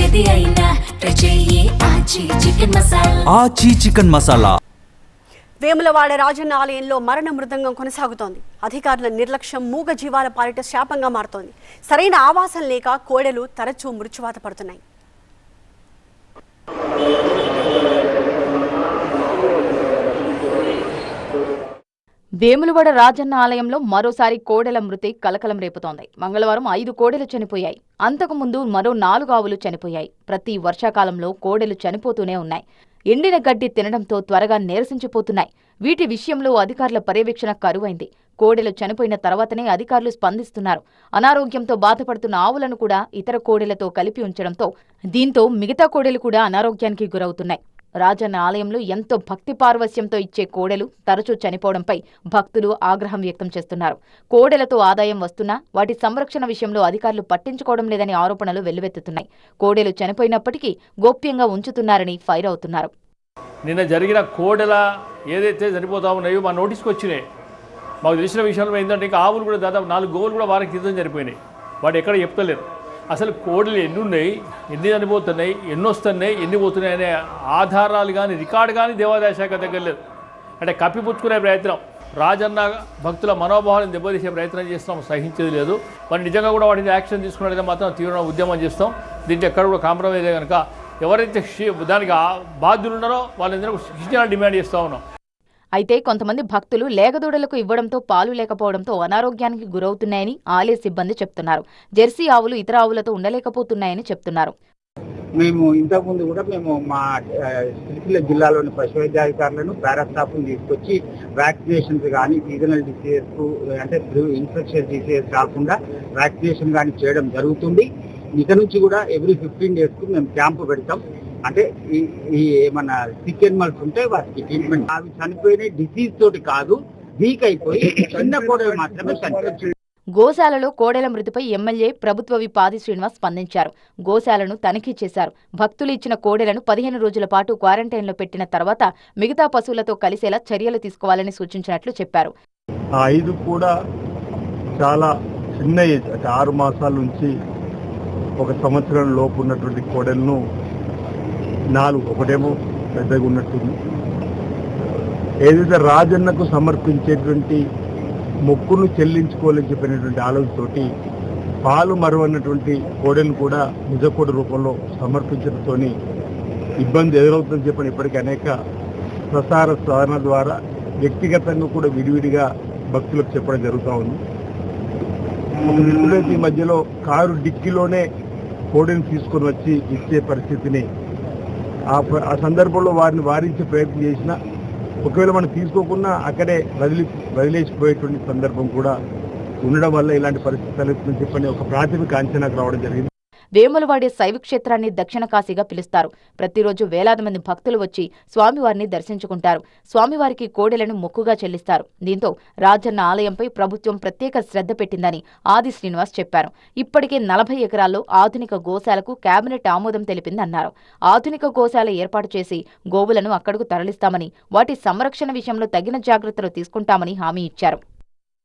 ఏది అయినా చెయ్యి ఆచి చికెన్ మసాలా. వేములవాడ రాజన్న ఆలయంలో మరణ మృదంగం కొనసాగుతోంది. అధికారుల నిర్లక్ష్యం మూగ జీవాల పాలిట శాపంగా మారుతోంది. సరైన ఆవాసం లేక కోడెలు తరచూ మృత్యువాత పడుతున్నాయి. వేములవాడ రాజన్న ఆలయంలో మరోసారి కోడెల మృతి కలకలం రేపుతోంది. మంగళవారం 5 కోడెలు చనిపోయాయి. అంతకుముందు మరో 4 ఆవులు చనిపోయాయి. ప్రతి వర్షాకాలంలో కోడెలు చనిపోతూనే ఉన్నాయి. ఎండిన గడ్డి తినడంతో త్వరగా నీరసించిపోతున్నాయి. వీటి విషయంలో అధికారుల పర్యవేక్షణ కరువైంది. కోడెలు చనిపోయిన తర్వాతనే అధికారులు స్పందిస్తున్నారు. అనారోగ్యంతో బాధపడుతున్న ఆవులను కూడా ఇతర కోడెలతో కలిపి ఉంచడంతో దీంతో మిగతా కోడెలు కూడా అనారోగ్యానికి గురవుతున్నాయి. రాజన్న ఆలయంలో ఎంతో భక్తి పార్వశ్యంతో ఇచ్చే కోడెలు తరచూ చనిపోవడంపై భక్తులు ఆగ్రహం వ్యక్తం చేస్తున్నారు. కోడెలతో ఆదాయం వస్తున్నా వాటి సంరక్షణ విషయంలో అధికారులు పట్టించుకోవడం లేదని ఆరోపణలు వెల్లువెత్తుతున్నాయి. కోడెలు చనిపోయినప్పటికీ గోప్యంగా ఉంచుతున్నారని ఫైర్ అవుతున్నారు. నిన్న జరిగిన కోడెల ఏదైతే చనిపోతా ఉన్నాయో మా నోటీస్కి వచ్చినాయి. మాకు తెలిసిన విషయంలో ఏంటంటే ఇంకా ఆవులు కూడా దాదాపు 4 గోవులు కూడా వారికి క్రితం చనిపోయినాయి. వాడు ఎక్కడ చెప్తలేరు. అసలు కోడలు ఎన్ని ఉన్నాయి, ఎన్ని చనిపోతున్నాయి, ఎన్ని వస్తున్నాయి, ఎన్ని పోతున్నాయి అనే ఆధారాలు కానీ రికార్డు కానీ దేవాదాయ శాఖ దగ్గర లేదు. అంటే కప్పిపుచ్చుకునే ప్రయత్నం, రాజన్న భక్తుల మనోభావాలను దెబ్బతీసే ప్రయత్నం చేస్తాం. సహించేది లేదు. మరి నిజంగా కూడా వాటిని యాక్షన్ తీసుకున్నట్లయితే మాత్రం తీవ్ర ఉద్యమం చేస్తాం. దీంట్లో ఎక్కడ కూడా కాంప్రమైజ్ కనుక ఎవరైతే దానికి బాధ్యులు ఉన్నారో వాళ్ళందరూ శిక్షణ డిమాండ్ చేస్తూ ఉన్నాం. అయితే కొంతమంది భక్తులు లేగదూడలకు ఇవ్వడంతో పాలు లేకపోవడంతో అనారోగ్యానికి గురవుతున్నాయని ఆలయ సిబ్బంది చెప్తున్నారు. జెర్సీ ఆవులు ఇతర ఆవులతో ఉండలేకపోతున్నాయని చెప్తున్నారు. మేము ఇంతకుముందు కూడా మా సిరిసిల్ల జిల్లాలోని పశు వైద్యాధికారులను పారాస్టాఫ్ను తీసుకొచ్చి వ్యాక్సినేషన్స్ కానీ సీజనల్ డిసీజెస్ అంటే ఇన్ఫెక్షన్స్ డిసీజెస్ కాకుండా వ్యాక్సినేషన్ కానీ చేయడం జరుగుతుంది. ఇక నుంచి కూడా ఎవ్రీ 15 days మేము క్యాంపు పెడతాం. అంటే ఈ ఏమన్నా సిక్ ఎనిమల్స్ ఉంటే వాటికి ట్రీట్మెంట్. అవి చనిపోయిన డిసీజ్ తోటి కాదు, వీక్ అయిపోయి చిన్న కోడలు మాత్రమే చనిపోయింది. గోశాలలో కోడెల మృతిపై ఎమ్మెల్యే ప్రభుత్వ విప్ ఆది శ్రీనివాస్ స్పందించారు. గోశాలను తనిఖీ చేశారు. భక్తులు ఇచ్చిన కోడెలను 15 రోజుల పాటు క్వారంటైన్లో పెట్టిన తర్వాత మిగతా పశువులతో కలిసేలా చర్యలు తీసుకోవాలని సూచించినట్లు చెప్పారు. 5 కూడా చాలా చిన్న ఏజ్, 6 మాసాల నుంచి 1 సంవత్సరం లోపు ఉన్నటువంటి కోడెలను 4, ఒకటేమో పెద్దగా ఉన్నట్టుంది. ఏదైతే రాజన్నకు సమర్పించేటువంటి మొక్కును చెల్లించుకోవాలని చెప్పినటువంటి ఆలోచనతోటి పాలు మరువన్నటువంటి కోడెలను కూడా నిజకోడి రూపంలో సమర్పించడంతో ఇబ్బంది ఎదురవుతుందని చెప్పని ఇప్పటికీ అనేక ప్రసార సాధన ద్వారా వ్యక్తిగతంగా కూడా విడివిడిగా భక్తులకు చెప్పడం జరుగుతూ ఉంది. ఒక మిత్రులైతే ఈ మధ్యలో కారు డిక్కీలోనే కోడెను తీసుకొని వచ్చి ఇచ్చే పరిస్థితిని ఆ సందర్భంలో వారిని వారించే ప్రయత్నం చేసినా ఒకవేళ మనం తీసుకోకుండా అక్కడే వదిలేసిపోయేటువంటి సందర్భం కూడా ఉండడం వల్ల ఇలాంటి పరిస్థితి తలెత్తుందని చెప్పని ఒక ప్రాథమిక అంచనాకు రావడం జరిగింది. వేములవాడే శైవ క్షేత్రాన్ని దక్షిణ కాశీగా పిలుస్తారు. ప్రతిరోజు వేలాది మంది భక్తులు వచ్చి స్వామివారిని దర్శించుకుంటారు. స్వామివారికి కోడెలను మొక్కుగా చెల్లిస్తారు. దీంతో రాజన్న ఆలయంపై ప్రభుత్వం ప్రత్యేక శ్రద్ధ పెట్టిందని ఆది శ్రీనివాస్ చెప్పారు. ఇప్పటికే 40 ఎకరాల్లో ఆధునిక గోశాలకు కేబినెట్ ఆమోదం తెలిపిందన్నారు. ఆధునిక గోశాల ఏర్పాటు చేసి గోవులను అక్కడకు తరలిస్తామని, వాటి సంరక్షణ విషయంలో తగిన జాగ్రత్తలు తీసుకుంటామని హామీ ఇచ్చారు.